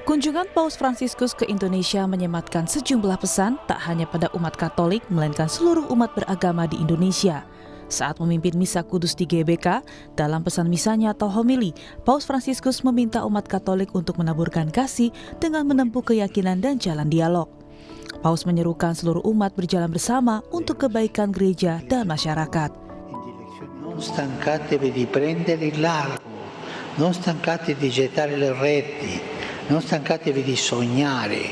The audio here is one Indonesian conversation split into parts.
Kunjungan Paus Fransiskus ke Indonesia menyematkan sejumlah pesan tak hanya pada umat Katolik, melainkan seluruh umat beragama di Indonesia. Saat memimpin Misa Kudus di GBK, dalam pesan misanya atau homili, Paus Fransiskus meminta umat Katolik untuk menaburkan kasih dengan menempuh keyakinan dan jalan dialog. Paus menyerukan seluruh umat berjalan bersama untuk kebaikan gereja dan masyarakat. Non stancatevi di prendere il largo, non stancatevi di gettare le reti. Non stancatevi di sognare,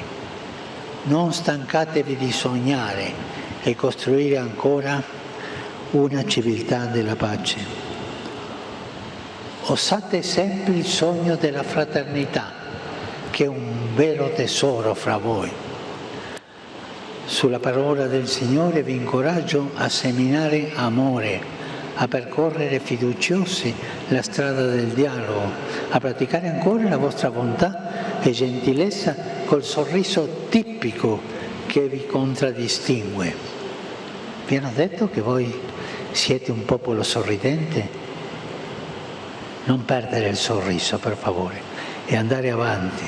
non stancatevi di sognare e costruire ancora una civiltà della pace. Osate sempre il sogno della fraternità, che è un vero tesoro fra voi. Sulla parola del Signore vi incoraggio a seminare amore, a percorrere fiduciosi la strada del dialogo, a praticare ancora la vostra bontà e gentilezza col sorriso tipico che vi contraddistingue. Vi hanno detto che voi siete un popolo sorridente? Non perdere il sorriso, per favore, e andare avanti.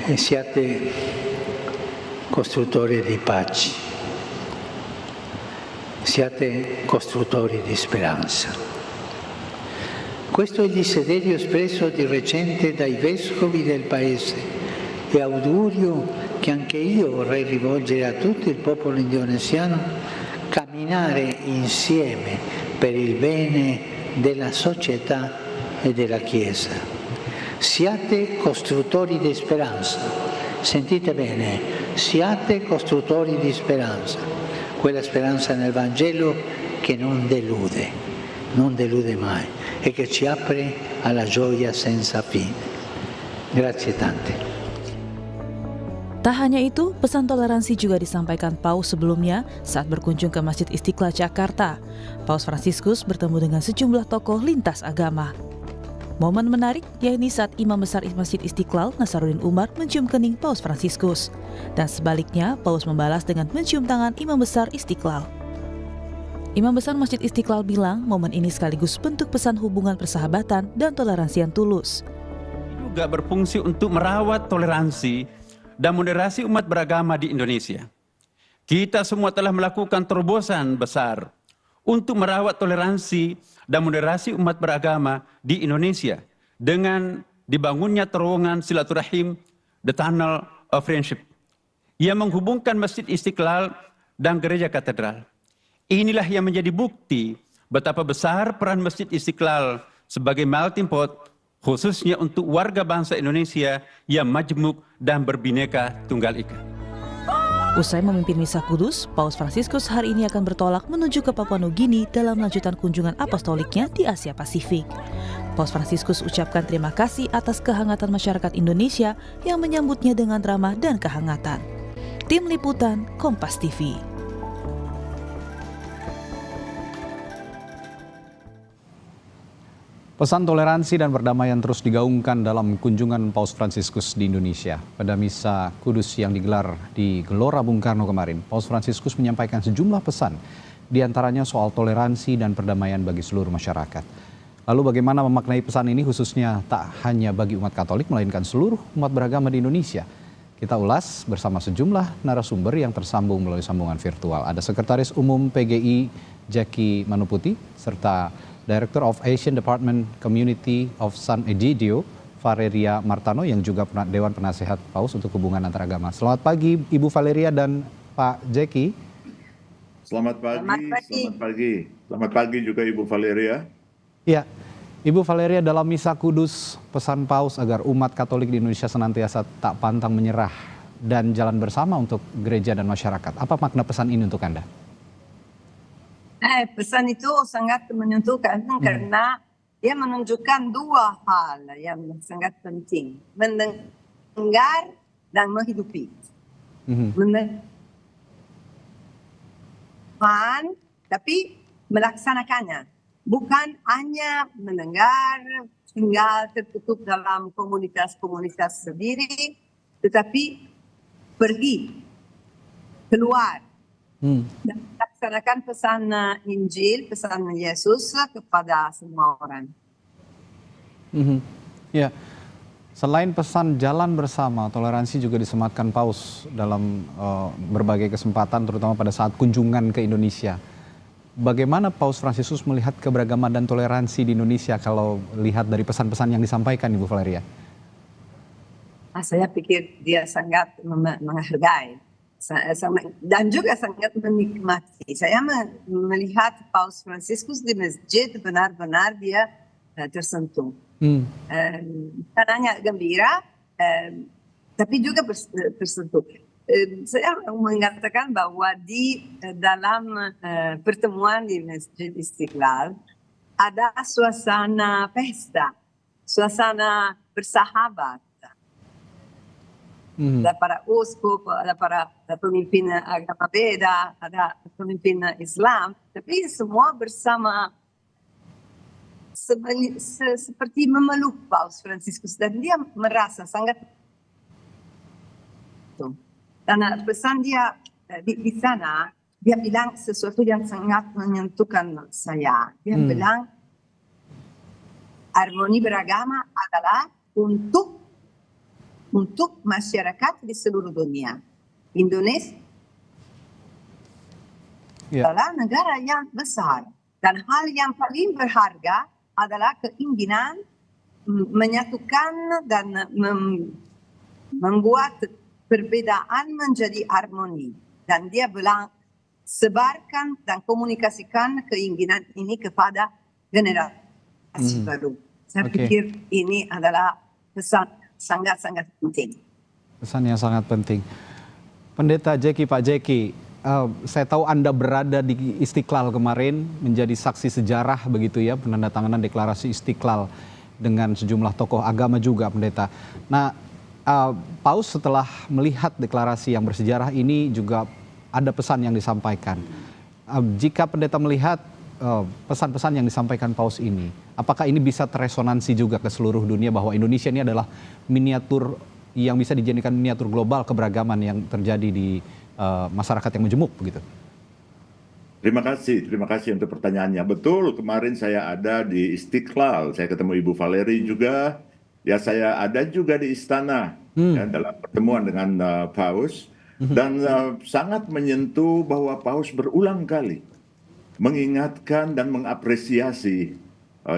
E siate costruttori di pace, siate costruttori di speranza. Questo è il desiderio espresso di recente dai vescovi del Paese e augurio che anche io vorrei rivolgere a tutto il popolo indonesiano, camminare insieme per il bene della società e della Chiesa. Siate costruttori di speranza, sentite bene, siate costruttori di speranza, quella speranza nel Vangelo che non delude mai e che ci apre alla gioia senza fine. Grazie tante. Tak hanya itu, pesan toleransi juga disampaikan Paus sebelumnya saat berkunjung ke Masjid Istiqlal Jakarta. Paus Fransiskus bertemu dengan sejumlah tokoh lintas agama. Momen menarik yakni saat Imam Besar Masjid Istiqlal, Nasaruddin Umar, mencium kening Paus Fransiskus. Dan sebaliknya, Paus membalas dengan mencium tangan Imam Besar Istiqlal. Imam Besar Masjid Istiqlal bilang momen ini sekaligus bentuk pesan hubungan persahabatan dan toleransi yang tulus. Juga berfungsi untuk merawat toleransi dan moderasi umat beragama di Indonesia. Kita semua telah melakukan terobosan besar untuk merawat toleransi dan moderasi umat beragama di Indonesia dengan dibangunnya terowongan silaturahim, The Tunnel of Friendship, yang menghubungkan Masjid Istiqlal dan Gereja Katedral. Inilah yang menjadi bukti betapa besar peran Masjid Istiqlal sebagai melting pot, khususnya untuk warga bangsa Indonesia yang majmuk dan berbineka tunggal ika. Usai memimpin Misa Kudus, Paus Fransiskus hari ini akan bertolak menuju ke Papua Nugini dalam lanjutan kunjungan apostoliknya di Asia Pasifik. Paus Fransiskus ucapkan terima kasih atas kehangatan masyarakat Indonesia yang menyambutnya dengan ramah dan kehangatan. Tim Liputan Kompas TV. Pesan toleransi dan perdamaian terus digaungkan dalam kunjungan Paus Fransiskus di Indonesia. Pada Misa Kudus yang digelar di Gelora Bung Karno kemarin, Paus Fransiskus menyampaikan sejumlah pesan, diantaranya soal toleransi dan perdamaian bagi seluruh masyarakat. Lalu bagaimana memaknai pesan ini khususnya tak hanya bagi umat Katolik, melainkan seluruh umat beragama di Indonesia? Kita ulas bersama sejumlah narasumber yang tersambung melalui sambungan virtual. Ada Sekretaris Umum PGI Jackie Manuputi, serta Director of Asian Department Community of San Egidio, Valeria Martano, yang juga Dewan Penasehat Paus untuk hubungan antaragama. Selamat pagi Ibu Valeria dan Pak Jackie. Selamat pagi juga Ibu Valeria. Ya, Ibu Valeria, dalam Misa Kudus pesan Paus agar umat Katolik di Indonesia senantiasa tak pantang menyerah dan jalan bersama untuk gereja dan masyarakat. Apa makna pesan ini untuk Anda? Pesan itu sangat menentukan karena dia menunjukkan dua hal yang sangat penting. Mendengar dan menghidupi. Mendengar, tapi melaksanakannya. Bukan hanya mendengar, tinggal tertutup dalam komunitas-komunitas sendiri, tetapi pergi, keluar, dan melaksanakan pesan Injil, pesan Yesus kepada semua orang. Ya, selain pesan jalan bersama, toleransi juga disematkan Paus dalam berbagai kesempatan, terutama pada saat kunjungan ke Indonesia. Bagaimana Paus Fransiskus melihat keberagaman dan toleransi di Indonesia kalau lihat dari pesan-pesan yang disampaikan, Ibu Valeria? Saya pikir dia sangat menghargai dan juga sangat menikmati. Saya melihat Paus Fransiskus di masjid benar-benar dia tersentuh. Bukan hanya gembira, tapi juga tersentuh. Saya mengatakan bahwa di dalam pertemuan di Masjid Istiqlal ada suasana pesta, suasana bersahabat. Ada para uskup, ada para pemimpin agama beda, ada pemimpin Islam, tapi semua bersama seperti memeluk Paus Fransiskus dan dia merasa sangat karena pesan dia di sana dia bilang sesuatu yang sangat menyentuhkan saya. Dia bilang harmoni beragama adalah untuk masyarakat di seluruh dunia. Indonesia adalah negara yang besar dan hal yang paling berharga adalah keinginan menyatukan dan membuat perbedaan menjadi harmoni. Dan dia bilang sebarkan dan komunikasikan keinginan ini kepada generasi baru. Saya pikir ini adalah pesan sangat-sangat penting. Pesan yang sangat penting. Pendeta Jeki, Pak Jeki, saya tahu Anda berada di Istiqlal kemarin menjadi saksi sejarah begitu ya, penandatanganan deklarasi Istiqlal dengan sejumlah tokoh agama juga, Pendeta. Nah, Paus setelah melihat deklarasi yang bersejarah ini juga ada pesan yang disampaikan. Jika Pendeta melihat pesan-pesan yang disampaikan Paus ini, apakah ini bisa teresonansi juga ke seluruh dunia bahwa Indonesia ini adalah miniatur yang bisa dijadikan miniatur global keberagaman yang terjadi di masyarakat yang majemuk begitu? Terima kasih untuk pertanyaannya. Betul, kemarin saya ada di Istiqlal, saya ketemu Ibu Valeri juga, ya saya ada juga di istana ya, dalam pertemuan dengan Paus, dan sangat menyentuh bahwa Paus berulang kali mengingatkan dan mengapresiasi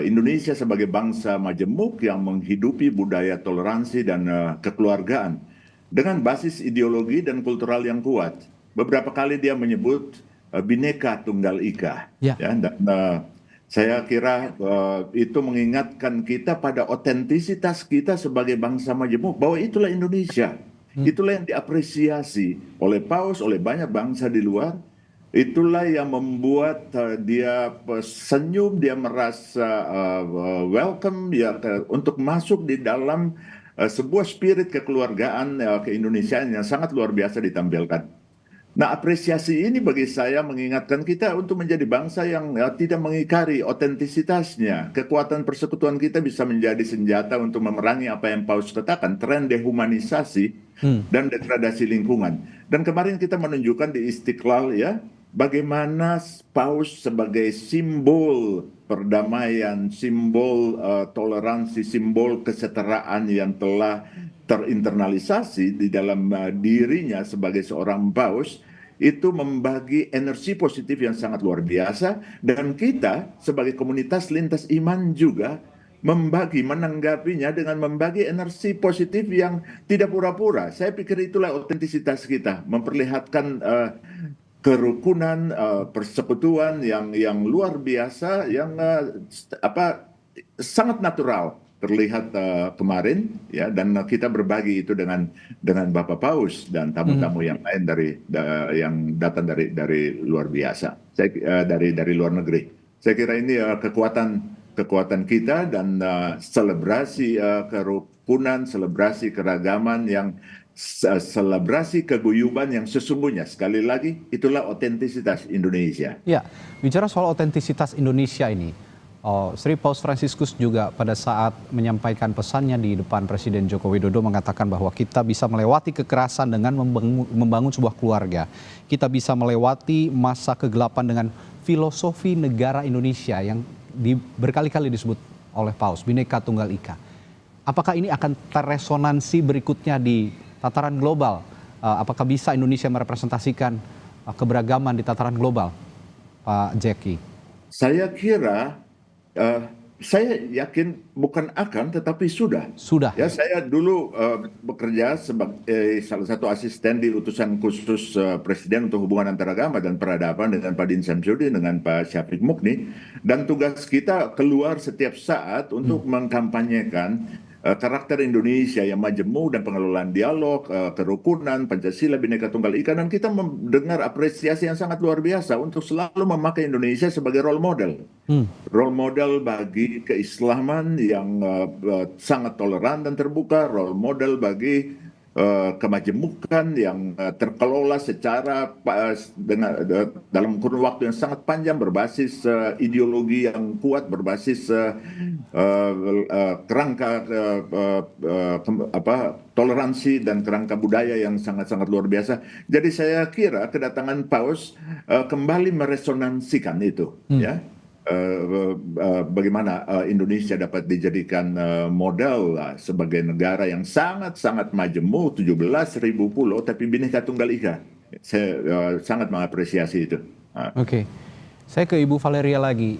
Indonesia sebagai bangsa majemuk yang menghidupi budaya toleransi dan kekeluargaan dengan basis ideologi dan kultural yang kuat. Beberapa kali dia menyebut Bhinneka Tunggal Ika. Ya, dan saya kira itu mengingatkan kita pada otentisitas kita sebagai bangsa majemuk, bahwa itulah Indonesia. Itulah yang diapresiasi oleh Paus, oleh banyak bangsa di luar. Itulah yang membuat dia senyum, dia merasa welcome ya untuk masuk di dalam sebuah spirit kekeluargaan keindonesiaan yang sangat luar biasa ditampilkan. Nah, apresiasi ini bagi saya mengingatkan kita untuk menjadi bangsa yang tidak mengingkari otentisitasnya. Kekuatan persekutuan kita bisa menjadi senjata untuk memerangi apa yang Paus katakan, tren dehumanisasi dan degradasi lingkungan. Dan kemarin kita menunjukkan di Istiqlal ya, bagaimana Paus sebagai simbol perdamaian, simbol toleransi, simbol kesetaraan yang telah terinternalisasi di dalam dirinya sebagai seorang Paus, itu membagi energi positif yang sangat luar biasa, dan kita sebagai komunitas lintas iman juga menanggapinya dengan membagi energi positif yang tidak pura-pura. Saya pikir itulah otentisitas kita, memperlihatkan kerukunan, persekutuan yang luar biasa, yang sangat natural terlihat kemarin ya, dan kita berbagi itu dengan Bapak Paus dan tamu-tamu yang lain yang datang dari luar biasa, dari luar negeri. Saya kira ini kekuatan kita dan selebrasi kerukunan, selebrasi keragaman, yang selebrasi keguyuban yang sesungguhnya. Sekali lagi, itulah otentisitas Indonesia. Ya, bicara soal otentisitas Indonesia ini, Oh, Sri Paus Fransiskus juga pada saat menyampaikan pesannya di depan Presiden Joko Widodo mengatakan bahwa kita bisa melewati kekerasan dengan membangun sebuah keluarga. Kita bisa melewati masa kegelapan dengan filosofi negara Indonesia yang berkali-kali disebut oleh Paus, Bhinneka Tunggal Ika. Apakah ini akan terresonansi berikutnya di tataran global? Apakah bisa Indonesia merepresentasikan keberagaman di tataran global, Pak Jeki? Saya kira saya yakin bukan akan, tetapi sudah. Sudah. Ya, saya dulu bekerja sebagai salah satu asisten di utusan khusus Presiden untuk hubungan antaragama dan peradaban dengan Pak Din Samsudin dengan Pak Syafiq Mukni, dan tugas kita keluar setiap saat untuk mengkampanyekan karakter Indonesia yang majemuk dan pengelolaan dialog, kerukunan, Pancasila, Bhinneka Tunggal Ika, dan kita mendengar apresiasi yang sangat luar biasa untuk selalu memakai Indonesia sebagai role model. Role model bagi keislaman yang sangat toleran dan terbuka, role model bagi kemajemukan yang terkelola secara dalam kurun waktu yang sangat panjang, berbasis ideologi yang kuat, berbasis kerangka toleransi dan kerangka budaya yang sangat-sangat luar biasa. Jadi saya kira kedatangan Paus kembali meresonansikan itu, ya. Bagaimana Indonesia dapat dijadikan model sebagai negara yang sangat-sangat majemuk, 17.000 pulau, tapi Bhinneka Tunggal Ika. Saya sangat mengapresiasi itu. Oke, saya ke Ibu Valeria lagi.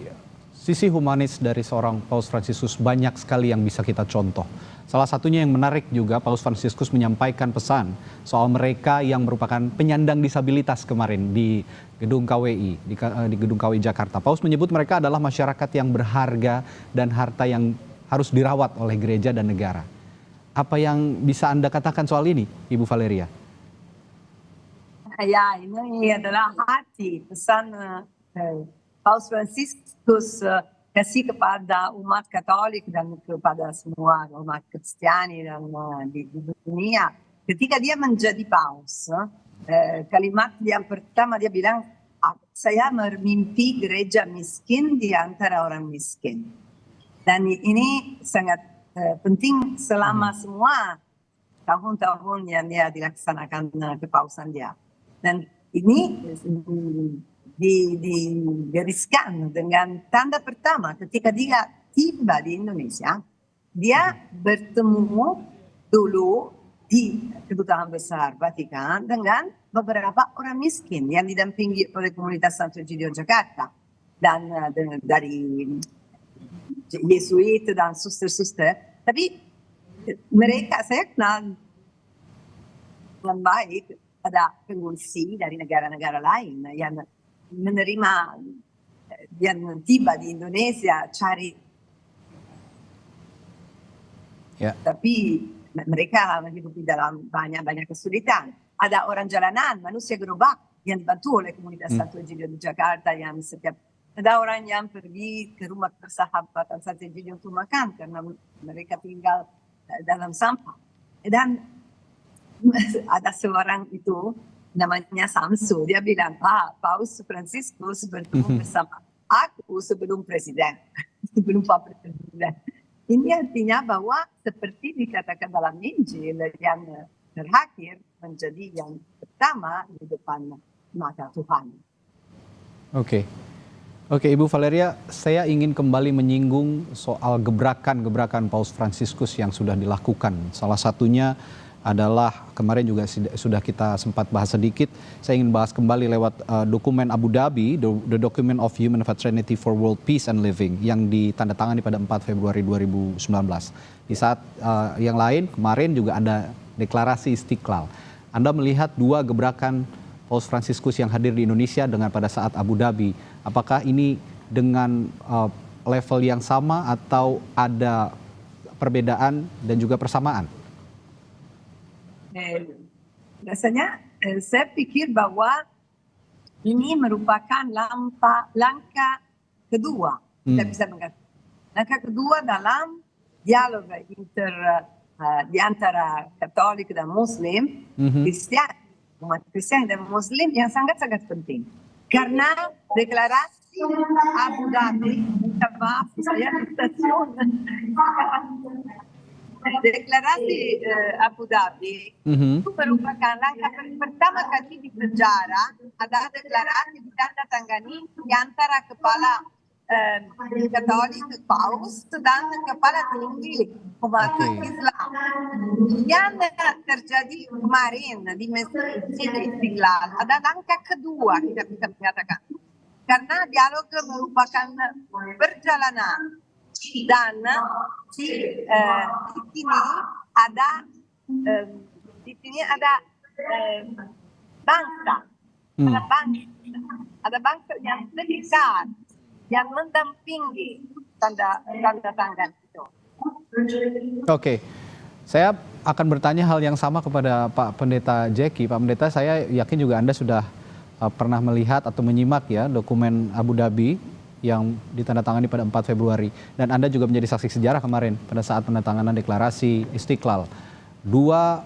Sisi humanis dari seorang Paus Fransiskus banyak sekali yang bisa kita contoh. Salah satunya yang menarik juga, Paus Fransiskus menyampaikan pesan soal mereka yang merupakan penyandang disabilitas kemarin di Gedung KWI, di Gedung KWI Jakarta. Paus menyebut mereka adalah masyarakat yang berharga dan harta yang harus dirawat oleh gereja dan negara. Apa yang bisa Anda katakan soal ini, Ibu Valeria? Ya, ini adalah hati pesan Paus Fransiskus kasih kepada umat Katolik dan kepada semua umat Kristiani dan di dunia. Ketika dia menjadi paus, kalimat yang pertama dia bilang, saya bermimpi gereja miskin di antara orang miskin. Dan ini sangat penting selama semua tahun-tahun yang dia dilaksanakan kepausan dia. Dan ini digariskan dengan tanda pertama ketika dia tiba di Indonesia, dia bertemu dulu di Kedutaan Besar Vatikan dengan beberapa orang miskin yang didampingi oleh komunitas Santo Egidio Jakarta dan dari Yesuit dan suster-suster. Tapi mereka saya kenal dengan baik, ada pengungsi dari negara-negara lain yang menerima, yang tiba di Indonesia cari, tapi mereka hidup dalam banyak kesulitan. Ada orang jalanan, manusia gerobak yang dibantu oleh komunitas Santo Egidio di Jakarta, yang setiap ada orang yang pergi ke rumah persahabatan Santo Egidio untuk makan karena mereka tinggal dalam sampah. Dan ada seorang itu namanya Samsu, dia bilang, Paus Fransiskus bertemu bersama aku sebelum presiden, sebelum Pak Presiden. Ini artinya bahwa seperti dikatakan dalam Injil, yang terakhir menjadi yang pertama di depan mata Tuhan. Oke, Ibu Valeria, saya ingin kembali menyinggung soal gebrakan-gebrakan Paus Fransiskus yang sudah dilakukan. Salah satunya adalah kemarin juga sudah kita sempat bahas sedikit. Saya ingin bahas kembali lewat dokumen Abu Dhabi, The Document of Human Fraternity for World Peace and Living, yang ditandatangani pada 4 Februari 2019. Di saat yang lain kemarin juga ada deklarasi Istiqlal. Anda melihat dua gebrakan Paus Fransiskus yang hadir di Indonesia dengan pada saat Abu Dhabi. Apakah ini dengan level yang sama atau ada perbedaan dan juga persamaan? Rasanya saya pikir bahwa ini merupakan langkah kedua, kita bisa mengatakan. Langkah kedua dalam dialog di antara Katolik dan Muslim, Kristiani, umat Kristiani dan Muslim yang sangat-sangat penting. Karena deklarasi Abu Dhabi, minta maaf saya di stasiun. Deklarasi Abu Dhabi itu merupakan langkah pertama kali di sejarah ada deklarasi ditandatangani di antara kepala Katolik Paus dan kepala tinggi umat Islam yang terjadi kemarin di Masjid Istiqlal. Ada langkah kedua kita bisa mengatakan karena dialog merupakan perjalanan dan di sini ada bangsa, ada bangsa yang dekat, yang mendampingi tanda tangan itu. Oke, saya akan bertanya hal yang sama kepada Pak Pendeta Jeki. Pak Pendeta, saya yakin juga Anda sudah pernah melihat atau menyimak ya dokumen Abu Dhabi yang ditandatangani pada 4 Februari. Dan Anda juga menjadi saksi sejarah kemarin pada saat penandatanganan deklarasi Istiqlal. Dua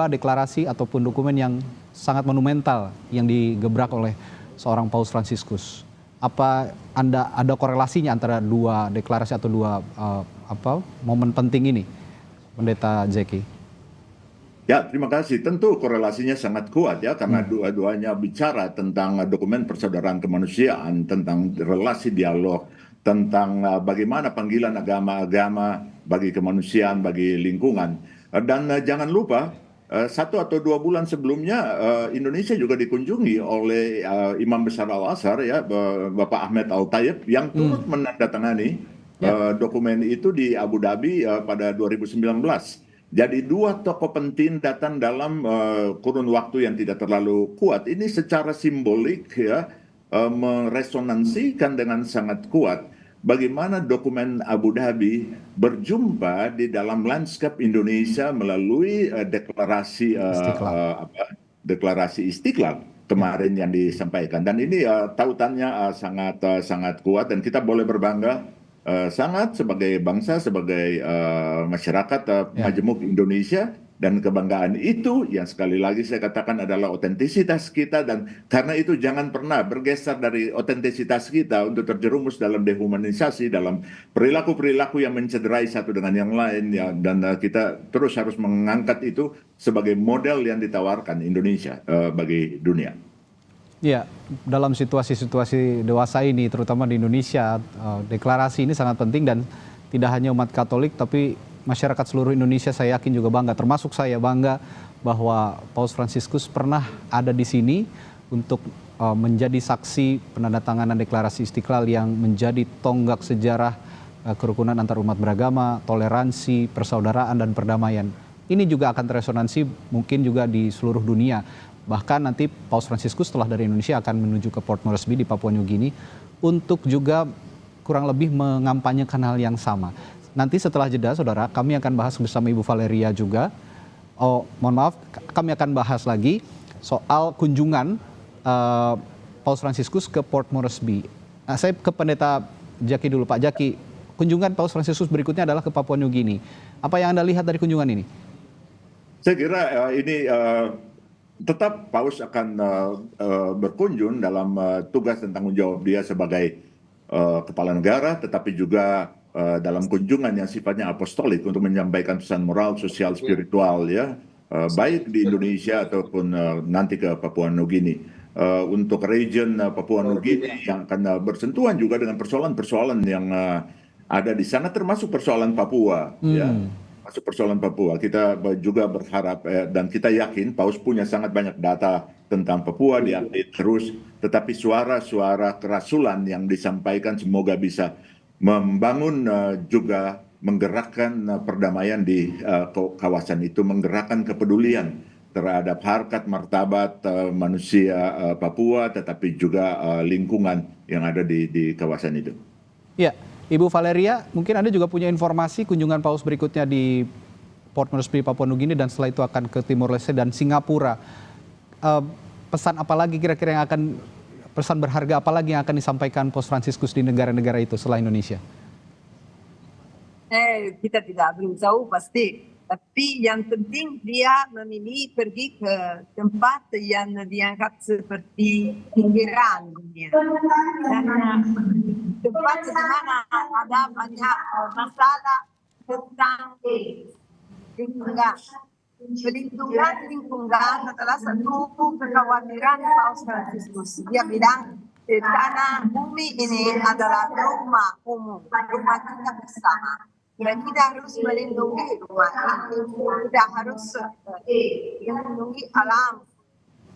deklarasi ataupun dokumen yang sangat monumental yang digebrak oleh seorang Paus Fransiskus. Apa Anda ada korelasinya antara dua deklarasi atau dua momen penting ini, Pendeta Jeki? Ya, terima kasih. Tentu korelasinya sangat kuat ya, karena dua-duanya bicara tentang dokumen persaudaraan kemanusiaan, tentang relasi dialog, tentang bagaimana panggilan agama-agama bagi kemanusiaan, bagi lingkungan. Dan jangan lupa, 1 atau 2 bulan sebelumnya Indonesia juga dikunjungi oleh Imam Besar Al-Azhar ya, Bapak Ahmed Al-Tayyib yang turut menandatangani dokumen itu di Abu Dhabi pada 2019. Jadi 2 tokoh penting datang dalam kurun waktu yang tidak terlalu kuat. Ini secara simbolik ya meresonansikan dengan sangat kuat bagaimana dokumen Abu Dhabi berjumpa di dalam lanskap Indonesia melalui deklarasi deklarasi Istiqlal kemarin yang disampaikan. Dan ini tautannya sangat kuat dan kita boleh berbangga sangat sebagai bangsa, sebagai masyarakat Majemuk Indonesia, dan kebanggaan itu yang sekali lagi saya katakan adalah otentisitas kita, dan karena itu jangan pernah bergeser dari otentisitas kita untuk terjerumus dalam dehumanisasi, dalam perilaku-perilaku yang mencederai satu dengan yang lain ya, dan kita terus harus mengangkat itu sebagai model yang ditawarkan Indonesia bagi dunia. Ya, dalam situasi-situasi dewasa ini, terutama di Indonesia, deklarasi ini sangat penting dan tidak hanya umat Katolik, tapi masyarakat seluruh Indonesia saya yakin juga bangga, termasuk saya bangga bahwa Paus Fransiskus pernah ada di sini untuk menjadi saksi penandatanganan deklarasi Istiqlal yang menjadi tonggak sejarah kerukunan antar umat beragama, toleransi, persaudaraan, dan perdamaian. Ini juga akan teresonansi mungkin juga di seluruh dunia. Bahkan nanti Paus Fransiskus setelah dari Indonesia akan menuju ke Port Moresby di Papua New Guinea untuk juga kurang lebih mengampanyekan hal yang sama. Nanti setelah jeda, saudara, kami akan bahas bersama Ibu Valeria juga. Kami akan bahas lagi soal kunjungan Paus Fransiskus ke Port Moresby. Nah, saya ke Pendeta Jaki dulu, Pak Jaki. Kunjungan Paus Fransiskus berikutnya adalah ke Papua New Guinea. Apa yang Anda lihat dari kunjungan ini? Saya kira ini tetap Paus akan berkunjung dalam tugas dan tanggung jawab dia sebagai kepala negara, tetapi juga dalam kunjungan yang sifatnya apostolik untuk menyampaikan pesan moral, sosial, spiritual ya, baik di Indonesia ataupun nanti ke Papua New Guinea. Untuk region Papua New Guinea yang akan bersentuhan juga dengan persoalan-persoalan yang ada di sana, termasuk persoalan Papua ya. Masuk persoalan Papua, kita juga berharap dan kita yakin Paus punya sangat banyak data tentang Papua, diupdate terus, tetapi suara-suara kerasulan yang disampaikan semoga bisa membangun juga menggerakkan perdamaian di kawasan itu, menggerakkan kepedulian terhadap harkat martabat manusia Papua, tetapi juga lingkungan yang ada di kawasan itu. Ya. Ibu Valeria, mungkin Anda juga punya informasi kunjungan Paus berikutnya di Port Moresby, Papua New Guinea, dan setelah itu akan ke Timor Leste dan Singapura. Pesan apa lagi kira-kira yang akan, pesan berharga apa lagi yang akan disampaikan Paus Fransiskus di negara-negara itu setelah Indonesia? Kita tidak belum tahu pasti, Tapi yang penting dia memilih pergi ke tempat yang dianggap seperti pinggiran dunia. Dan tempat di mana ada banyak masalah tentang lingkungan. Pelindungan lingkungan adalah satu kekhawatiran Paus Fransiskus. Dia bilang tanah bumi ini adalah rumah umum, rumah kita bersama. Dan kita harus melindungi rumah ini. Kita harus melindungi alam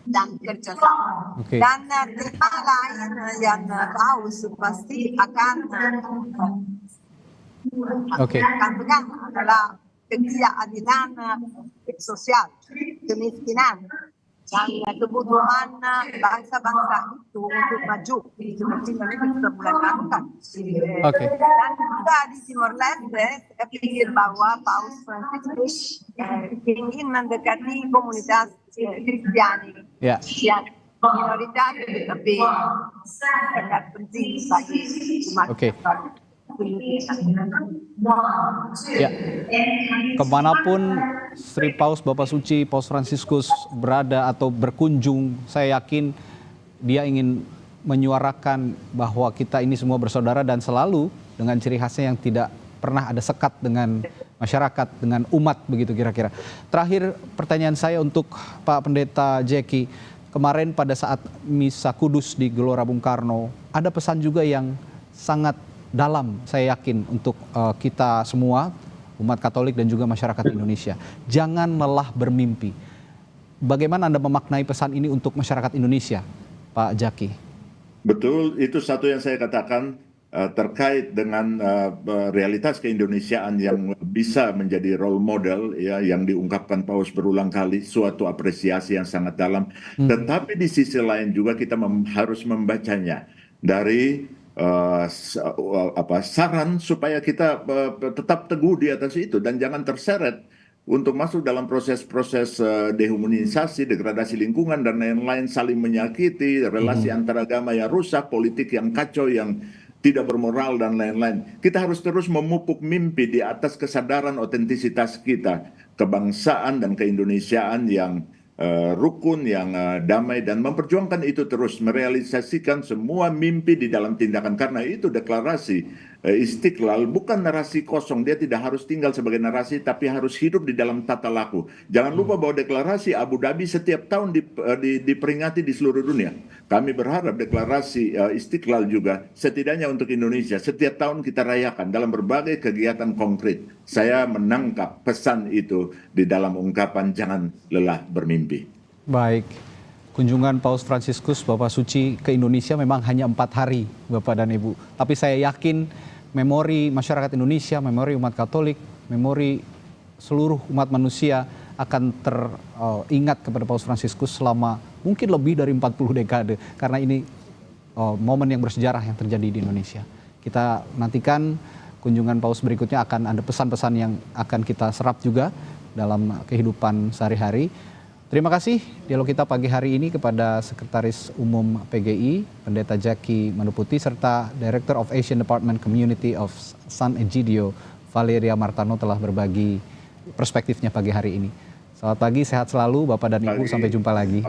dan kerjasama. Dan tema lain yang Paus pasti akan pegang adalah ketidakadilan sosial, kemiskinan, dan kebutuhan bangsa-bangsa itu untuk maju seperti mereka sudah mulai lakukan. Dan juga di Timor Leste, saya pikir bahwa Paus Fransiskus ingin mendekati komunitas Kristiani yang minoritas, tetapi sangat penting bagi umat baru. Ya, kemanapun Sri Paus Bapak Suci Paus Fransiskus berada atau berkunjung, saya yakin dia ingin menyuarakan bahwa kita ini semua bersaudara dan selalu dengan ciri khasnya yang tidak pernah ada sekat dengan masyarakat, dengan umat begitu kira-kira. Terakhir pertanyaan saya untuk Pak Pendeta Jeki, kemarin pada saat Misa Kudus di Gelora Bung Karno, ada pesan juga yang sangat dalam, saya yakin, untuk kita semua, umat Katolik dan juga masyarakat Indonesia. Jangan lelah bermimpi. Bagaimana Anda memaknai pesan ini untuk masyarakat Indonesia, Pak Jaki? Betul, itu satu yang saya katakan terkait dengan realitas keindonesiaan yang bisa menjadi role model, ya, yang diungkapkan Paus berulang kali, suatu apresiasi yang sangat dalam. Tetapi di sisi lain juga kita harus membacanya dari saran supaya kita tetap teguh di atas itu dan jangan terseret untuk masuk dalam proses-proses dehumanisasi, degradasi lingkungan dan lain-lain, saling menyakiti, relasi antar agama yang rusak, politik yang kacau, yang tidak bermoral dan lain-lain. Kita harus terus memupuk mimpi di atas kesadaran otentisitas kita, kebangsaan dan keindonesiaan yang rukun, yang damai, dan memperjuangkan itu terus, merealisasikan semua mimpi di dalam tindakan. Karena itu deklarasi Istiqlal bukan narasi kosong, dia tidak harus tinggal sebagai narasi, tapi harus hidup di dalam tata laku. Jangan lupa bahwa deklarasi Abu Dhabi setiap tahun diperingati di seluruh dunia. Kami berharap deklarasi Istiqlal juga setidaknya untuk Indonesia setiap tahun kita rayakan dalam berbagai kegiatan konkret. Saya menangkap pesan itu di dalam ungkapan jangan lelah bermimpi. Baik, kunjungan Paus Fransiskus Bapak Suci ke Indonesia memang hanya 4 hari, Bapak dan Ibu. Tapi saya yakin memori masyarakat Indonesia, memori umat Katolik, memori seluruh umat manusia akan teringat kepada Paus Fransiskus selama mungkin lebih dari 40 dekade. Karena ini momen yang bersejarah yang terjadi di Indonesia. Kita nantikan kunjungan Paus berikutnya, akan ada pesan-pesan yang akan kita serap juga dalam kehidupan sehari-hari. Terima kasih dialog kita pagi hari ini kepada Sekretaris Umum PGI, Pendeta Jaki Manuputi, serta Director of Asian Department Community of San Egidio, Valeria Martano, telah berbagi perspektifnya pagi hari ini. Selamat pagi, sehat selalu Bapak dan Ibu, sampai jumpa lagi.